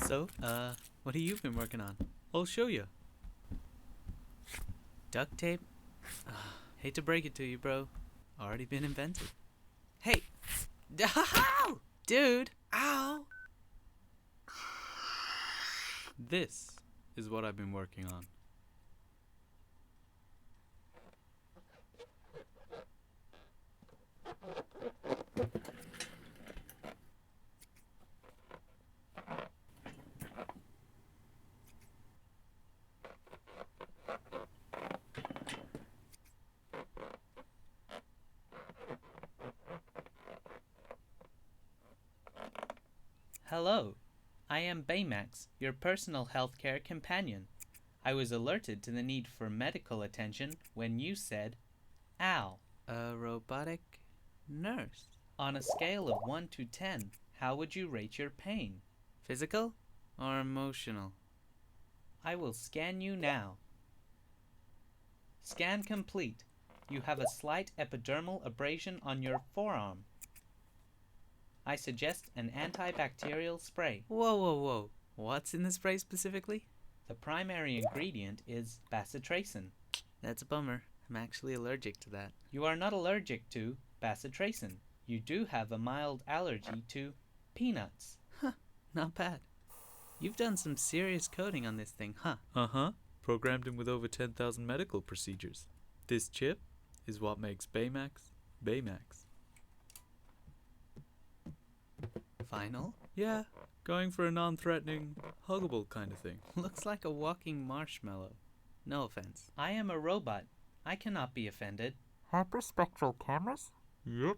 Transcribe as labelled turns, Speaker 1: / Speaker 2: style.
Speaker 1: So, what have you been working on? I'll show you. Duct tape? Hate to break it to you, bro. Already been invented. Hey! Ow! Dude! Ow! This is what I've been working on. Hello, I am Baymax, your personal healthcare companion. I was alerted to the need for medical attention when you said, ow. A robotic nurse. On a scale of 1 to 10, how would you rate your pain? Physical or emotional? I will scan you now. Scan complete. You have a slight epidermal abrasion on your forearm. I suggest an antibacterial spray. Whoa. What's in the spray specifically? The primary ingredient is bacitracin. That's a bummer. I'm actually allergic to that. You are not allergic to bacitracin. You do have a mild allergy to peanuts. Huh, not bad. You've done some serious coding on this thing, huh?
Speaker 2: Uh-huh. Programmed him with over 10,000 medical procedures. This chip is what makes Baymax, Baymax.
Speaker 1: Final?
Speaker 2: Yeah, going for a non-threatening, huggable kind of thing.
Speaker 1: Looks like a walking marshmallow. No offense. I am a robot. I cannot be offended.
Speaker 3: Hyperspectral cameras?
Speaker 2: Yep.